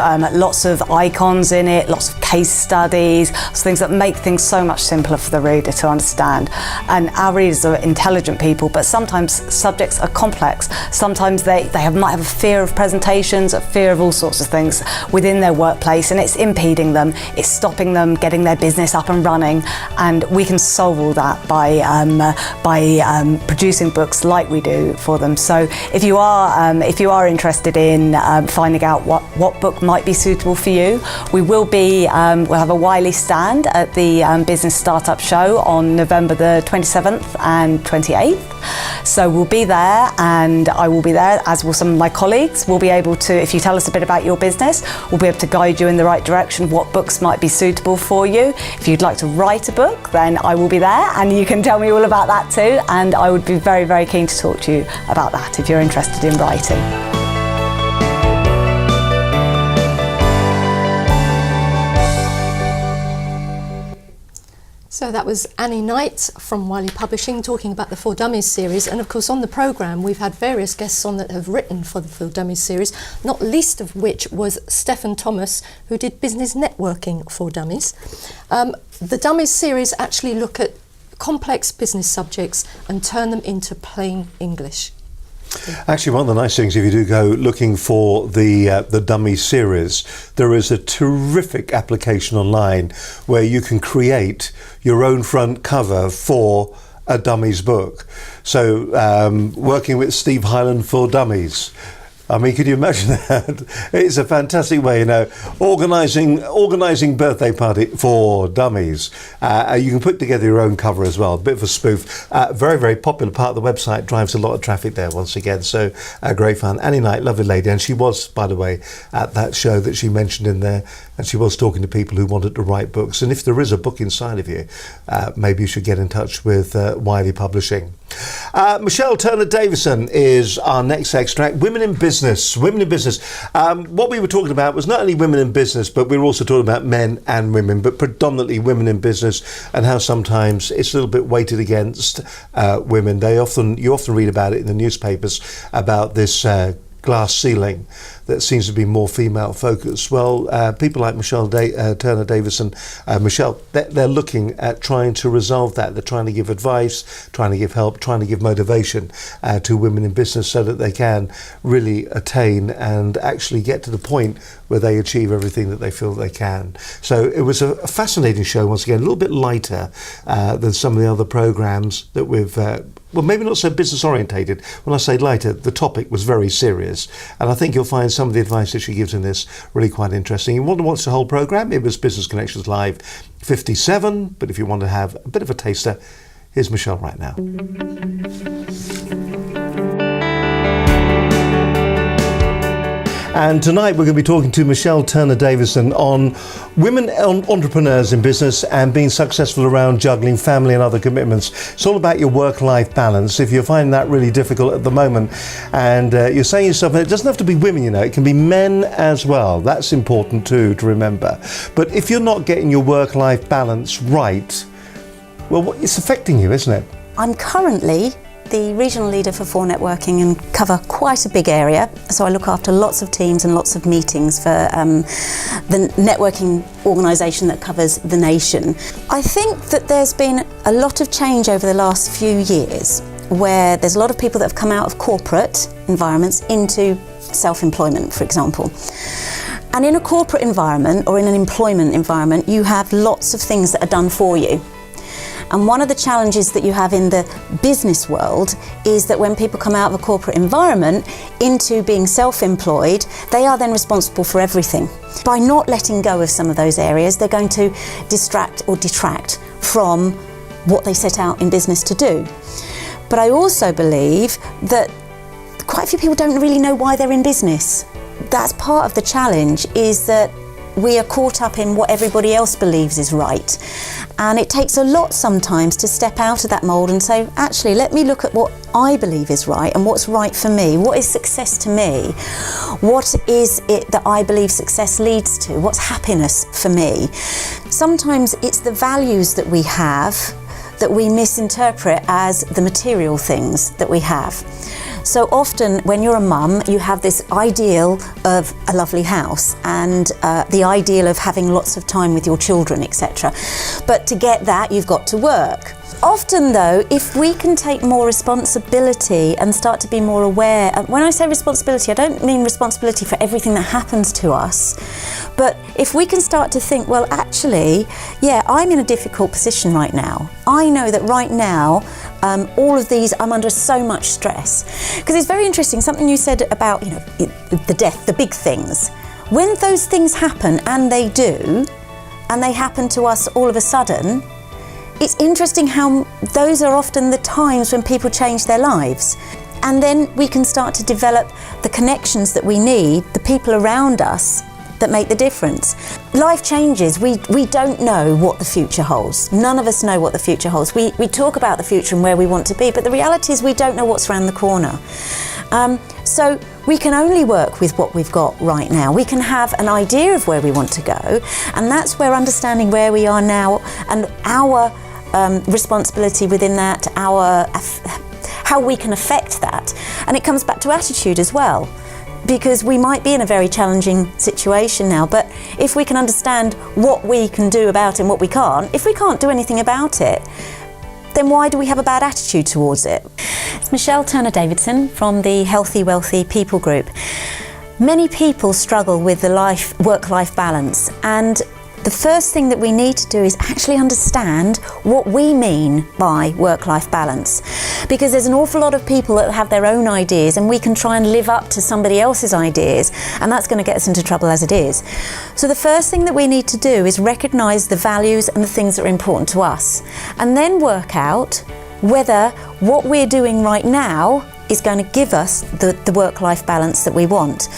icons in it, lots of case studies, things that make things so much simpler for the reader to understand. And our readers are intelligent people, but sometimes subjects are complex. Sometimes they might have a fear of presentations, a fear of all sorts of things within their workplace. voice and it's impeding them, it's stopping them getting their business up and running, and we can solve all that by producing books like we do for them. So if you are interested in finding out what book might be suitable for you, we'll have a Wiley stand at the Business Startup Show on November the 27th and 28th. So we'll be there, and I will be there, as will some of my colleagues. We'll be able to, if you tell us a bit about your business, we'll be able to guide you in the right direction, what books might be suitable for you. If you'd like to write a book, then I will be there, and you can tell me all about that too, and I would be very, very keen to talk to you about that if you're interested in writing. So that was Annie Knight from Wiley Publishing talking about the For Dummies series, and of course on the programme we've had various guests on that have written for the For Dummies series, not least of which was Stephen Thomas, who did business networking for Dummies. The Dummies series actually look at complex business subjects and turn them into plain English. Actually, one of the nice things, if you do go looking for the Dummies series, there is a terrific application online where you can create your own front cover for a Dummies book. So working with Steve Hyland for Dummies. I mean, could you imagine that? It's a fantastic way, you know, organising birthday party for dummies. You can put together your own cover as well, a bit of a spoof. Very, very popular part of the website, drives a lot of traffic there once again. So great fun. Annie Knight, lovely lady, and she was, by the way, at that show that she mentioned in there, and she was talking to people who wanted to write books. And if there is a book inside of you, maybe you should get in touch with Wiley Publishing. Michelle Turner-Davidson is our next extract. Women in business. What we were talking about was not only women in business, but we were also talking about men and women, but predominantly women in business, and how sometimes it's a little bit weighted against women. You often read about it in the newspapers about this glass ceiling that seems to be more female focused. Well, people like Michelle Turner-Davidson, Michelle, they're looking at trying to resolve that. They're trying to give advice, trying to give help, trying to give motivation to women in business so that they can really attain and actually get to the point where they achieve everything that they feel they can. So it was a fascinating show, once again, a little bit lighter than some of the other programmes that we've well, maybe not so business orientated. When I say lighter, the topic was very serious, and I think you'll find some of the advice that she gives in this really quite interesting. You want to watch the whole programme? It was Business Connections Live 57, but if you want to have a bit of a taster, here's Michelle right now. And tonight we're going to be talking to Michelle Turner-Davidson on women entrepreneurs in business and being successful around juggling family and other commitments. It's all about your work-life balance. If you're finding that really difficult at the moment and you're saying to yourself, it doesn't have to be women, you know, it can be men as well. That's important too to remember. But if you're not getting your work-life balance right, well, it's affecting you, isn't it? I'm currently the regional leader for Networking and cover quite a big area. So I look after lots of teams and lots of meetings for the networking organisation that covers the nation. I think that there's been a lot of change over the last few years where there's a lot of people that have come out of corporate environments into self-employment, for example. And in a corporate environment or in an employment environment, you have lots of things that are done for you. And one of the challenges that you have in the business world is that when people come out of a corporate environment into being self-employed, they are then responsible for everything. By not letting go of some of those areas, they're going to distract or detract from what they set out in business to do. But I also believe that quite a few people don't really know why they're in business. That's part of the challenge, is that we are caught up in what everybody else believes is right. And it takes a lot sometimes to step out of that mould and say, actually, let me look at what I believe is right and what's right for me. What is success to me? What is it that I believe success leads to? What's happiness for me? Sometimes it's the values that we have that we misinterpret as the material things that we have. So often when you're a mum, you have this ideal of a lovely house and the ideal of having lots of time with your children, etc. But to get that, you've got to work. Often though, if we can take more responsibility and start to be more aware, and when I say responsibility, I don't mean responsibility for everything that happens to us, but if we can start to think, well actually, yeah, I'm in a difficult position right now. I know that right now, all of these, I'm under so much stress. Because it's very interesting, something you said about, you know, the death, the big things. When those things happen, and they do, and they happen to us all of a sudden, it's interesting how those are often the times when people change their lives. And then we can start to develop the connections that we need, the people around us that make the difference. Life changes. We don't know what the future holds. None of us know what the future holds. We talk about the future and where we want to be, but the reality is we don't know what's around the corner. So we can only work with what we've got right now. We can have an idea of where we want to go, and that's where understanding where we are now and our responsibility within that, how we can affect that. And it comes back to attitude as well, because we might be in a very challenging situation now, but if we can understand what we can do about it and what we can't, if we can't do anything about it, then why do we have a bad attitude towards it? It's Michelle Turner-Davidson from the Healthy Wealthy People Group. Many people struggle with the work-life balance, and the first thing that we need to do is actually understand what we mean by work-life balance, because there's an awful lot of people that have their own ideas, and we can try and live up to somebody else's ideas, and that's going to get us into trouble as it is. So the first thing that we need to do is recognise the values and the things that are important to us, and then work out whether what we're doing right now is going to give us the work-life balance that we want.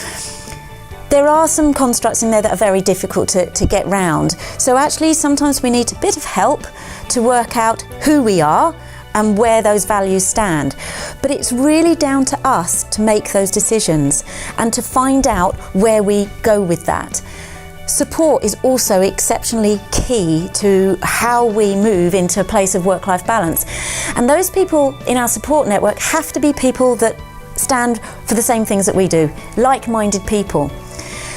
There are some constructs in there that are very difficult to get round. So actually sometimes we need a bit of help to work out who we are and where those values stand. But it's really down to us to make those decisions and to find out where we go with that. Support is also exceptionally key to how we move into a place of work-life balance. And those people in our support network have to be people that stand for the same things that we do, like-minded people.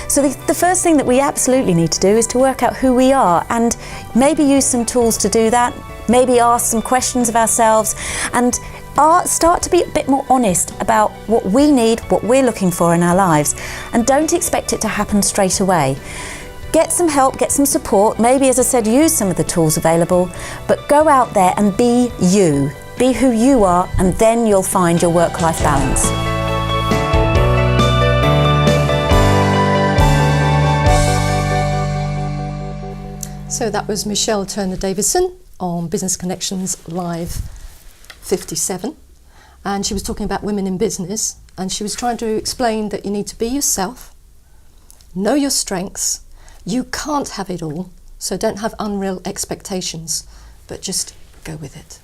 So the first thing that we absolutely need to do is to work out who we are, and maybe use some tools to do that, maybe ask some questions of ourselves, and start to be a bit more honest about what we need, what we're looking for in our lives, and don't expect it to happen straight away. Get some help, get some support, maybe, as I said, use some of the tools available, but go out there and be you. Be who you are, and then you'll find your work-life balance. So that was Michelle Turner-Davidson on Business Connections Live 57, and she was talking about women in business, and she was trying to explain that you need to be yourself, know your strengths. You can't have it all, so don't have unreal expectations, but just go with it.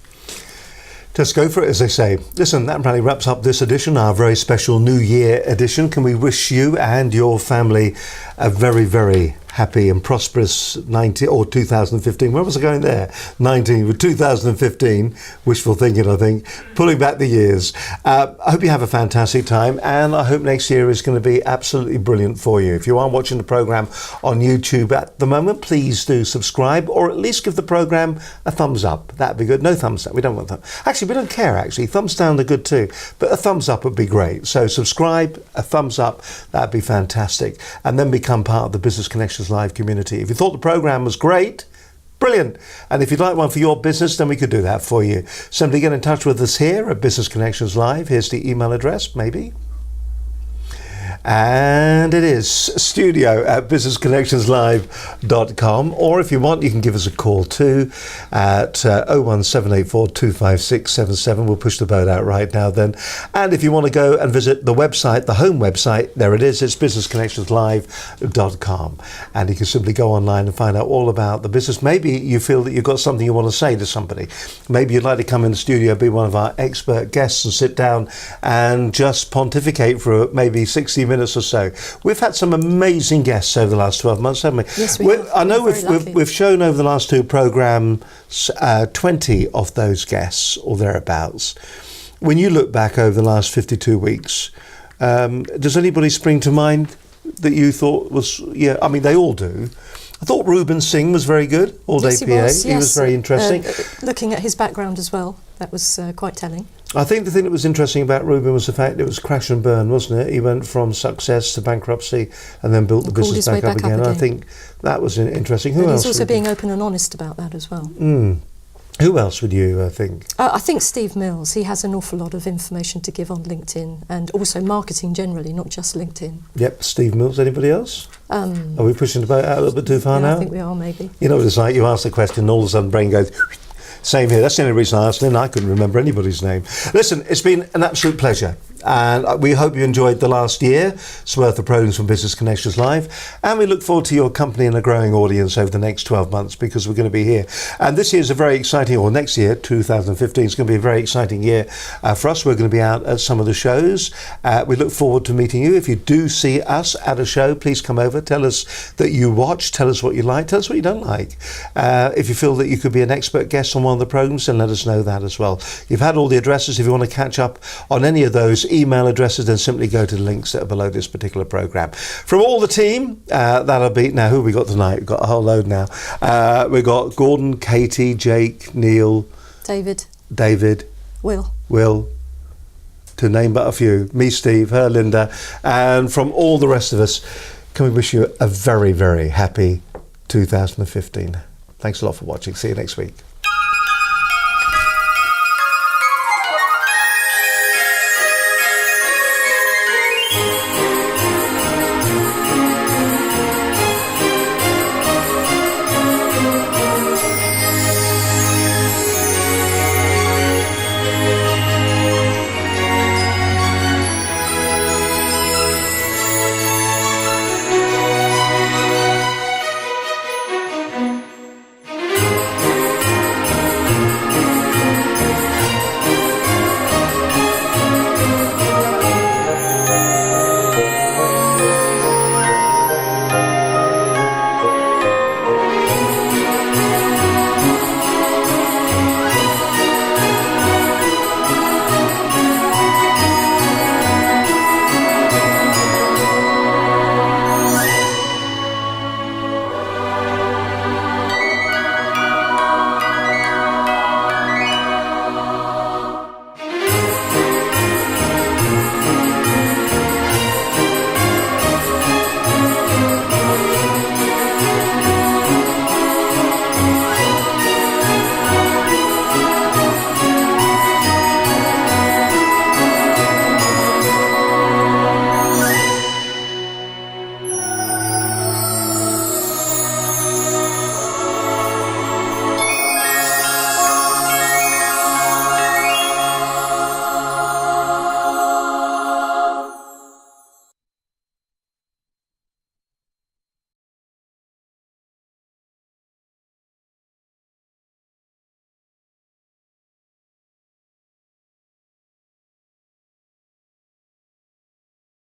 Just go for it, as they say. Listen, that really wraps up this edition, our very special New Year edition. Can we wish you and your family a very, very happy and prosperous 2015. Where was I going there? 2015. Wishful thinking, I think. Pulling back the years. I hope you have a fantastic time, and I hope next year is going to be absolutely brilliant for you. If you are watching the programme on YouTube at the moment, please do subscribe, or at least give the programme a thumbs up. That'd be good. No thumbs down. We don't want that. Actually, we don't care, actually. Thumbs down are good too, but a thumbs up would be great. So subscribe, a thumbs up, that'd be fantastic. And then become part of the Business Connections Live community. If you thought the programme was great, brilliant. And if you'd like one for your business, then we could do that for you. Simply get in touch with us here at Business Connections Live. Here's the email address, maybe. And it is studio@businessconnectionslive.com, or if you want, you can give us a call too at 01784 256 77. We'll push the boat out right now then. And if you want to go and visit the website, the home website, there it is, it's businessconnectionslive.com, and you can simply go online and find out all about the business. Maybe you feel that you've got something you want to say to somebody. Maybe you'd like to come in the studio, be one of our expert guests and sit down and just pontificate for maybe 60 minutes or so. We've had some amazing guests over the last 12 months, haven't we? Yes, we have. I know we've shown over the last two programmes 20 of those guests or thereabouts. When you look back over the last 52 weeks, does anybody spring to mind that you thought was, yeah, I mean, they all do. I thought Ruben Singh was very good, all day Yes, PA. he was, He was yes. very interesting. Looking at his background as well, that was quite telling. I think the thing that was interesting about Ruben was the fact it was crash and burn, wasn't it? He went from success to bankruptcy and then built the Called business his way back up back up again. I again. think that was interesting. Who And else? he's also would being open and honest about that as well. Who else would you think? I think Steve Mills, he has an awful lot of information to give on LinkedIn and also marketing generally, not just LinkedIn. Yep, Steve Mills. Anybody else? Are we pushing the boat out a little bit too far Yeah, now? I think we are, maybe. You know what it's like, you ask the question and all of a sudden brain goes, same here. That's the only reason I asked Lynn. I couldn't remember anybody's name. Listen, it's been an absolute pleasure. And we hope you enjoyed the last year's worth of programs from Business Connections Live. And we look forward to your company and a growing audience over the next 12 months because we're going to be here. And this year is a very exciting, or next year, 2015, is going to be a very exciting year for us. We're going to be out at some of the shows. We look forward to meeting you. If you do see us at a show, please come over. Tell us that you watch. Tell us what you like. Tell us what you don't like. If you feel that you could be an expert guest on one of the programs, then let us know that as well. You've had all the addresses. If you want to catch up on any of those email addresses, then simply go to the links that are below this particular program. From all the team, that'll be, now who have we got tonight? We've got a whole load now. We've got Gordon, Katie, Jake, Neil, David, Will, to name but a few, me, Steve, her, Linda, and from all the rest of us, can we wish you a very, very happy 2015. Thanks a lot for watching. See you next week.